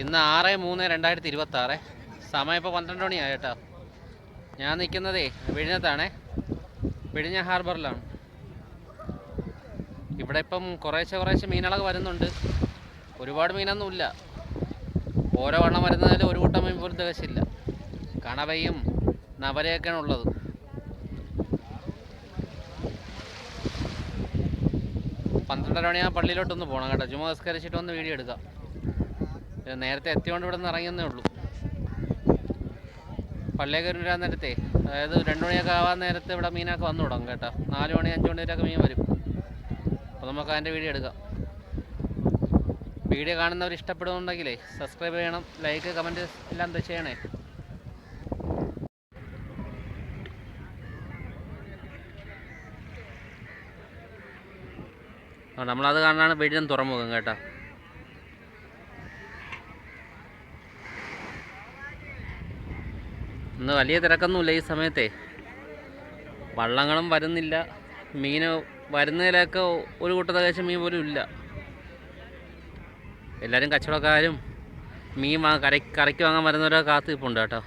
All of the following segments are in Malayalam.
ഇന്ന് 6/3/2026. സമയം ഇപ്പോൾ 12 മണിയായി കേട്ടോ. ഞാൻ നിൽക്കുന്നതേ വിഴിഞ്ഞത്താണേ, വിഴിഞ്ഞ ഹാർബറിലാണ്. ഇവിടെ ഇപ്പം കുറേശ്ശെ മീനുകളൊക്കെ വരുന്നുണ്ട്. ഒരുപാട് മീനൊന്നുമില്ല. ഓരോ വണ്ണം വരുന്നതിൽ ഒരു കൂട്ടം മീൻ പോലും തികച്ചില്ല. കണവയും നവരയൊക്കെയാണ് ഉള്ളത്. പന്ത്രണ്ടര മണിയാകുമ്പോൾ പള്ളിയിലോട്ടൊന്ന് പോകണം കേട്ടോ. ചുമ്മാ നിസ്കരിച്ചിട്ട് ഒന്ന് വീഡിയോ എടുക്കാം. നേരത്തെ എത്തിയോണ്ട് ഇവിടെ നിന്ന് ഇറങ്ങിയെന്നേ ഉള്ളൂ. പള്ളിയൊക്കെ വരാൻ നേരത്തെ, അതായത് 2 മണിയൊക്കെ ആവാൻ നേരത്തെ ഇവിടെ മീനൊക്കെ വന്നു തുടങ്ങും കേട്ടോ. 4 മണി 5 മണി വരെയൊക്കെ മീൻ വരും. അപ്പോൾ നമുക്ക് അതിൻ്റെ വീഡിയോ എടുക്കാം. വീഡിയോ കാണുന്നവർ ഇഷ്ടപ്പെടുന്നുണ്ടെങ്കിലേ സബ്സ്ക്രൈബ് ചെയ്യണം, ലൈക്ക് കമൻറ്റ് എല്ലാം ചെയ്യണേ. നമ്മളത് കാണാനാണ് വിഴിഞ്ഞം തുറമുഖം കേട്ടോ. ഇന്ന് വലിയ തിരക്കൊന്നുമില്ല ഈ സമയത്തെ. വള്ളങ്ങളും വരുന്നില്ല. മീൻ വരുന്നതിലൊക്കെ ഒരു കൂട്ടത്തെ കഴിച്ച മീൻ പോലും ഇല്ല. എല്ലാവരും കച്ചവടക്കാരും മീൻ കരയ്ക്ക് വാങ്ങാൻ വരുന്നവരൊക്കെ കാത്തു നിൽപ്പുണ്ട് കേട്ടോ.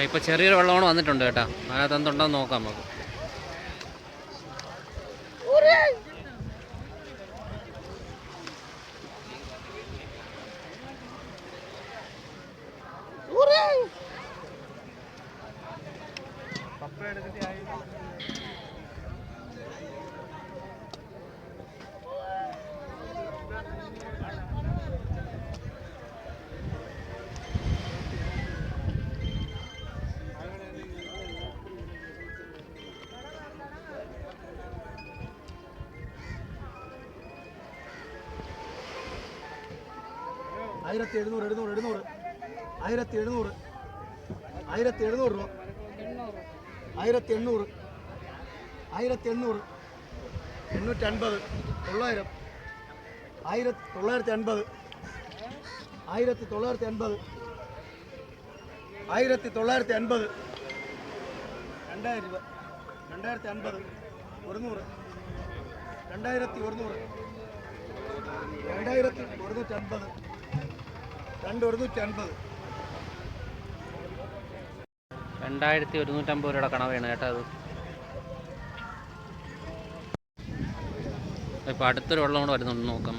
ഇപ്പോൾ ചെറിയൊരു വെള്ളമാണ് വന്നിട്ടുണ്ട് കേട്ടോ. അതിനകത്ത് എന്തുണ്ടെന്ന് നോക്കാം നമുക്ക്. $1700 രൂപ, 1800, 850, 950, 1950, 1950, 1950, 1950, 2000, 2050, 100, 2100, 2150, 2150 രൂപയുടെ കണവയാണ് കേട്ടോ അത്. ഇപ്പോൾ അടുത്തൊരു വെള്ളം കൂടെ വരുന്നുണ്ട്, നോക്കാം.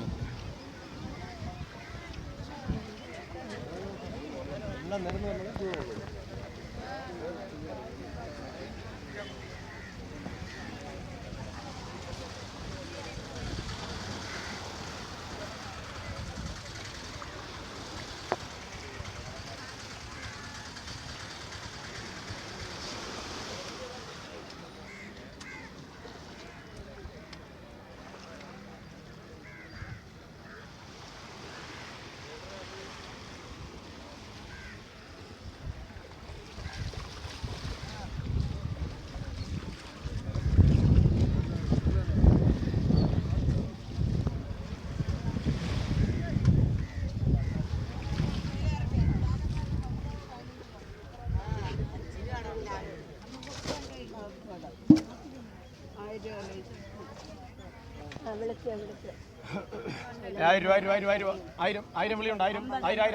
$1000 വിളിയുണ്ട്. 1000,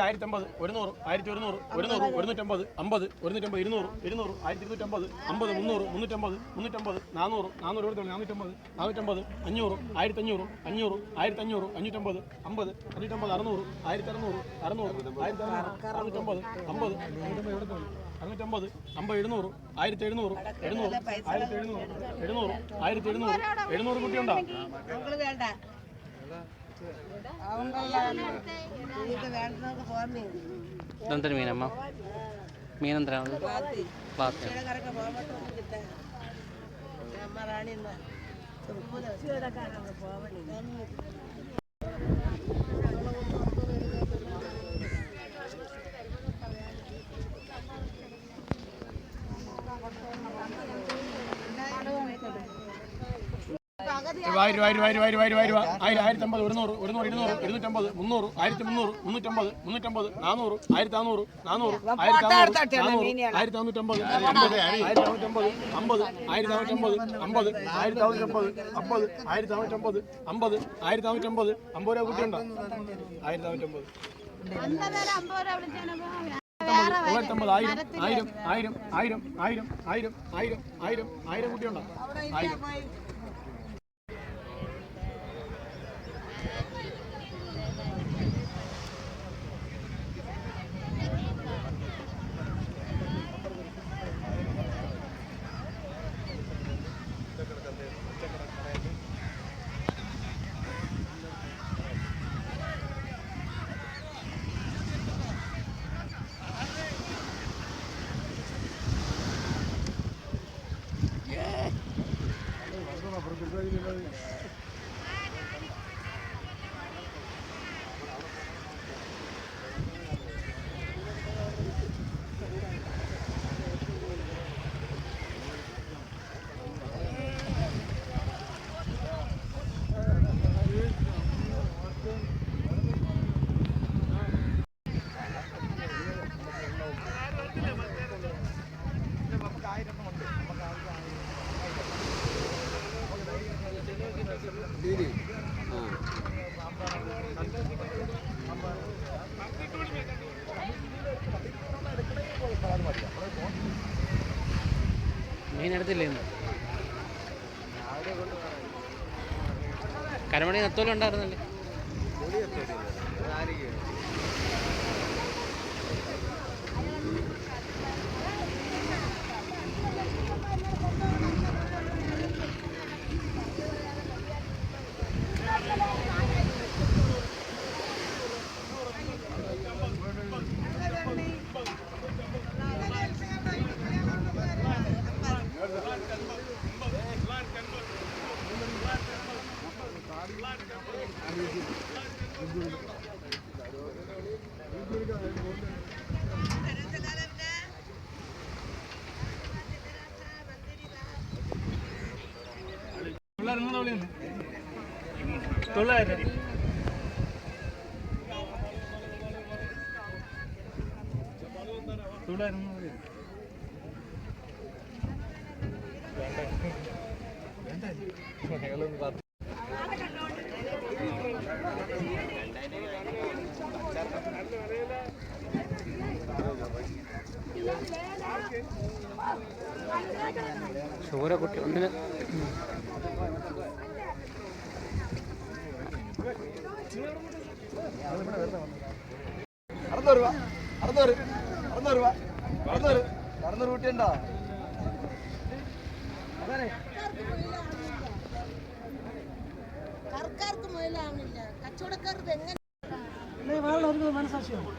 1050, 100, 1100, 100, 150, 50, 150, 200, 200, 1250, 50, 300, 350, 350, 400, 400, 450, 450, 500, 1500, 500, 1500, 550, 50, 550, 600, 1600, 600, 1600, 650, 50, 650, 50, 700, 1700, 700, 1700, 700 കുട്ടിയുണ്ടോ? ഇതെന്തൊരു മീനമ്മ? മീനെന്തിനാണ്? ആയിരം ആയിരം ആയിരം ആയിരം ആയിരം ആയിരം ആയിരം ആയിരത്തമ്പത് ഒരുന്നൂറ് ഒരുന്നൂറ് ഇരുന്നൂറ് ഇരുന്നൂറ്റമ്പത് മുന്നൂറ് 1300 മുന്നൂറ്റമ്പത് മുന്നൂറ്റമ്പത് 400 1400 400 1450 1450 അമ്പത് 1450 അമ്പത് 1450 അമ്പത് 1450 അമ്പത് 1450 50 രൂപ കുട്ടിയുണ്ടോ 1450 ആയിരം ആയിരം ആയിരം ആയിരം ആയിരം ആയിരം ആയിരം ആയിരം ആയിരം കുട്ടിയുണ്ടോ ആയിരം മീനെടുത്തില്ലേ ഇന്ന് കരമണി നത്തോലം ഉണ്ടായിരുന്നല്ലേ ചോരക്കുട്ടി ഒന്നിന് അറുന്നൂറ് രൂപ അറുന്നൂറ് അറുന്നൂറ് രൂപ അറുന്നൂറ് അറുന്നൂറ് കൂട്ടിയുണ്ടോ സർക്കാർക്ക് മുതലാവുന്നില്ല കച്ചവടക്കാർക്ക് എങ്ങനെ മനസാക്ഷിയാണ്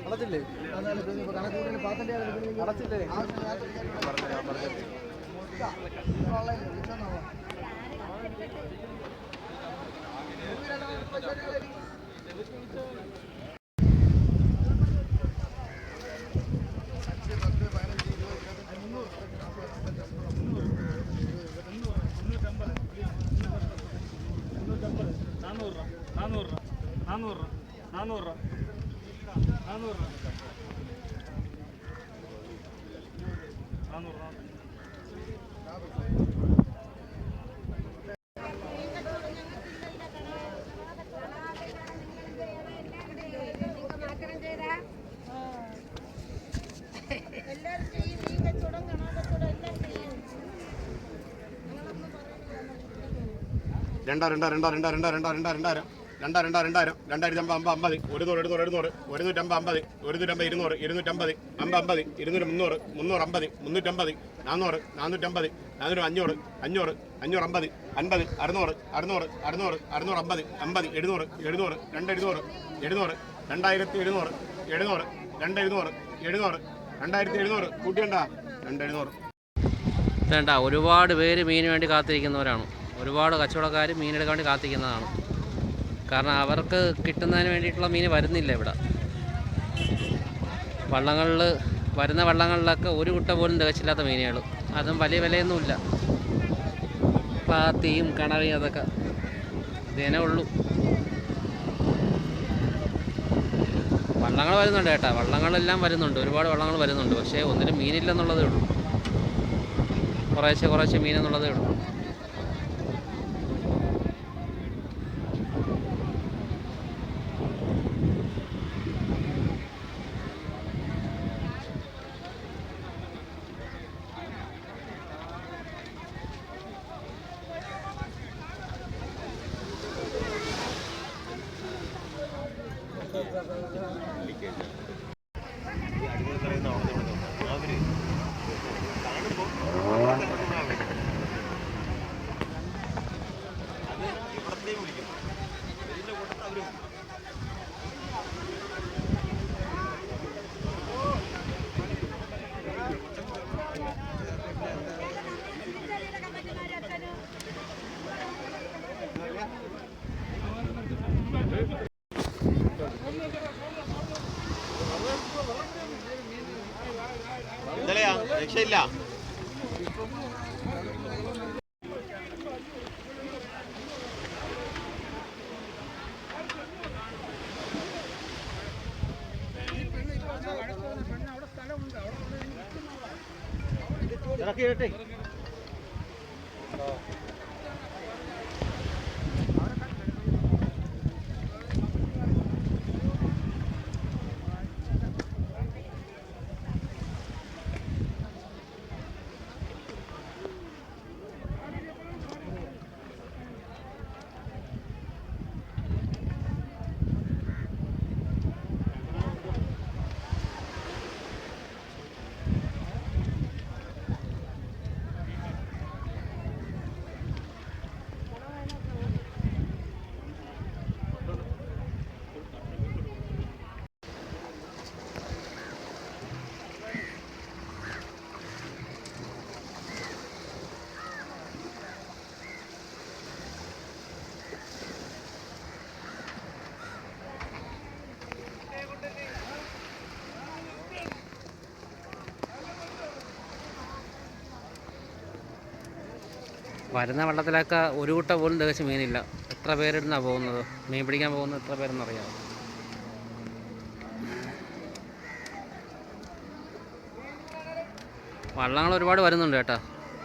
അടച്ചില്ലേ കണക്കൂട്ടിന് പാത്തിന്റെ അടച്ചില്ലേ നാനൂറ് വേണ്ട, ഒരുപാട് പേര് മീന് വേണ്ടി കാത്തിരിക്കുന്നവരാണ്. ഒരുപാട് കച്ചവടക്കാർ മീനെടുക്കാൻ വേണ്ടി കാത്തിരിക്കുന്നതാണ്. കാരണം അവർക്ക് കിട്ടുന്നതിന് വേണ്ടിയിട്ടുള്ള മീൻ വരുന്നില്ല ഇവിടെ. വരുന്ന വള്ളങ്ങളിലൊക്കെ ഒരു കുട്ട പോലും തികച്ചില്ലാത്ത മീനുകൾ. അതും വലിയ വിലയൊന്നുമില്ല. പാത്തിയും കണവയും അതൊക്കെ ഇതേനെ ഉള്ളൂ. വള്ളങ്ങൾ വരുന്നുണ്ട് കേട്ടോ, വള്ളങ്ങളെല്ലാം വരുന്നുണ്ട്, ഒരുപാട് വള്ളങ്ങൾ വരുന്നുണ്ട്. പക്ഷേ ഒന്നിനും മീനില്ലെന്നുള്ളതേ ഉള്ളൂ. കുറേശ്ശെ മീനെന്നുള്ളതേ ഉള്ളൂ. രക്ഷയില്ല. വരുന്ന വള്ളത്തിലൊക്കെ ഒരു കുട്ട പോലും തികച്ച് മീനില്ല. എത്ര പേരിടുന്നാണ് പോകുന്നത്, മീൻ പിടിക്കാൻ പോകുന്നത് എത്ര പേരെന്നറിയാം. വള്ളങ്ങൾ ഒരുപാട് വരുന്നുണ്ട് കേട്ടോ,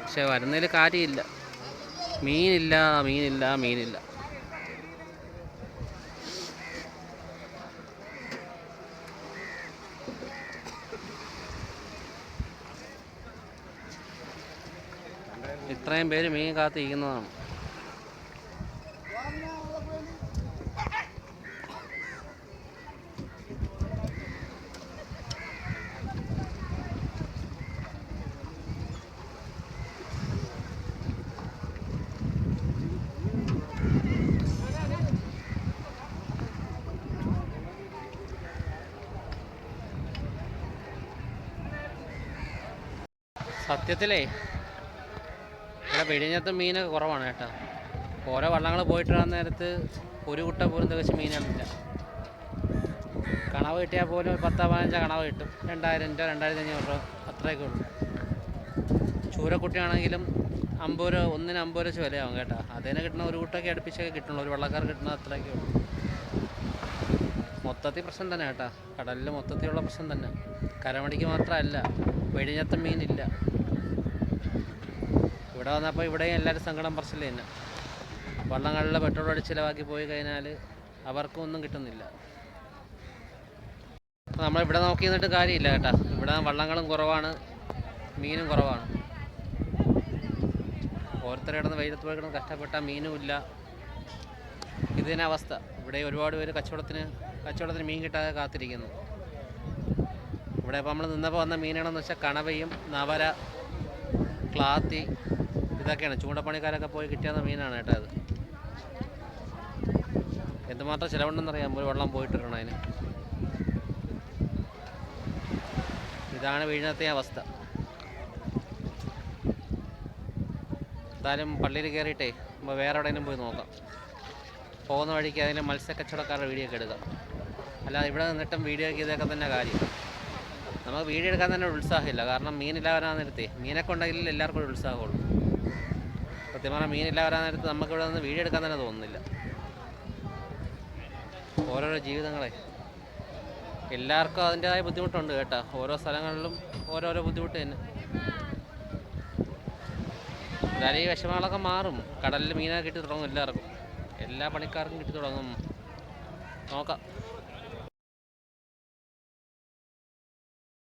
പക്ഷേ വരുന്നതിൽ കാര്യമില്ല. മീനില്ല. ഇത്രയും പേര് മീൻ കാത്തിരിക്കുന്നതാണ്. സത്യത്തിലേ ഇവിടെ വെടിഞ്ഞത്തും മീനൊക്കെ കുറവാണ് കേട്ടോ. ഓരോ വള്ളങ്ങൾ പോയിട്ടിടാൻ നേരത്ത് ഒരു കുട്ട പോലും തികച്ച് മീനുകളില്ല. കണവ് കിട്ടിയാൽ പോലും 10-15 കണവ് കിട്ടും. 2000 രൂപ 2500 രൂപ അത്രയൊക്കെ ഉള്ളൂ. ചൂരക്കുട്ടിയാണെങ്കിലും 50 രൂപ, ഒന്നിന് 50 രൂപ വിലയാവും കേട്ടോ. അതിന് കിട്ടുന്ന ഒരു കുട്ടൊക്കെ അടുപ്പിച്ചൊക്കെ കിട്ടുള്ളൂ. ഒരു വള്ളക്കാർ കിട്ടുന്നത് അത്രയൊക്കെ ഉള്ളൂ. മൊത്തത്തിൽ പ്രശ്നം തന്നെ കേട്ടോ, കടലിൽ മൊത്തത്തിലുള്ള പ്രശ്നം തന്നെ. കരമടിക്ക് മാത്രമല്ല, വെടിഞ്ഞത്തും മീനില്ല. ഇവിടെ വന്നപ്പോൾ ഇവിടെയും എല്ലാവരും സങ്കടം പറച്ചില്ല തന്നെ. വള്ളങ്ങളിൽ പെട്രോൾ അടിച്ച് ചിലവാക്കി പോയി കഴിഞ്ഞാൽ അവർക്കും ഒന്നും കിട്ടുന്നില്ല. അപ്പോൾ നമ്മളിവിടെ നോക്കി നിന്നിട്ട് കാര്യമില്ല കേട്ടോ. ഇവിടെ വള്ളങ്ങളും കുറവാണ്, മീനും കുറവാണ്. ഓരോരുത്തർ കിടന്ന് വെയിലത്ത് പോയി കിടന്ന് കഷ്ടപ്പെട്ട മീനും ഇല്ല, ഇതിനെ അവസ്ഥ. ഇവിടെ ഒരുപാട് പേര് കച്ചവടത്തിന് മീൻ കിട്ടാതെ കാത്തിരിക്കുന്നു. ഇവിടെ ഇപ്പോൾ നമ്മൾ നിന്നപ്പോൾ വന്ന മീനുകളെന്ന് വെച്ചാൽ കണവയും നവര, ക്ലാത്തി, ഇതൊക്കെയാണ് ചൂണ്ടപ്പണിക്കാരൊക്കെ പോയി കിട്ടിയ മീനാണ് കേട്ടോ. അത് എന്തുമാത്രം ചിലവുണ്ടെന്നറിയാം ഒരു വെള്ളം പോയിട്ടിരണം അതിന്. ഇതാണ് വീഴിനത്തെ അവസ്ഥ. എന്തായാലും പള്ളിയിൽ കയറിയിട്ടേ നമ്മൾ വേറെ എവിടെയെങ്കിലും പോയി നോക്കാം. പോകുന്ന വഴിക്ക് അതിൻ്റെ മത്സ്യക്കച്ചവടക്കാരുടെ വീഡിയോ ഒക്കെ എടുക്കാം. അല്ലാതെ ഇവിടെ നിന്നിട്ടും വീഡിയോ ഒക്കെ ഇതൊക്കെ തന്നെ കാര്യം. നമുക്ക് വീഡിയോ എടുക്കാൻ തന്നെ ഒരു ഉത്സാഹമില്ല. കാരണം മീനില്ല വരാൻ നേരത്തെ മീനൊക്കെ ഉണ്ടെങ്കിൽ എല്ലാവർക്കും ഒരു ഉത്സാഹമുള്ളൂ. സത്യം പറഞ്ഞാൽ മീനില്ല വരാൻ നേരത്ത് നമുക്കിവിടെ നിന്ന് വീഡിയോ എടുക്കാൻ തന്നെ തോന്നുന്നില്ല. ഓരോരോ ജീവിതങ്ങളെ എല്ലാവർക്കും അതിൻ്റെതായ ബുദ്ധിമുട്ടുണ്ട് കേട്ടോ. ഓരോ സ്ഥലങ്ങളിലും ഓരോരോ ബുദ്ധിമുട്ട് തന്നെ. എന്തായാലും ഈ വിഷമങ്ങളൊക്കെ മാറും. കടലിൽ മീനൊക്കെ കിട്ടി തുടങ്ങും. എല്ലാ പണിക്കാർക്കും കിട്ടി തുടങ്ങും. നോക്കാം.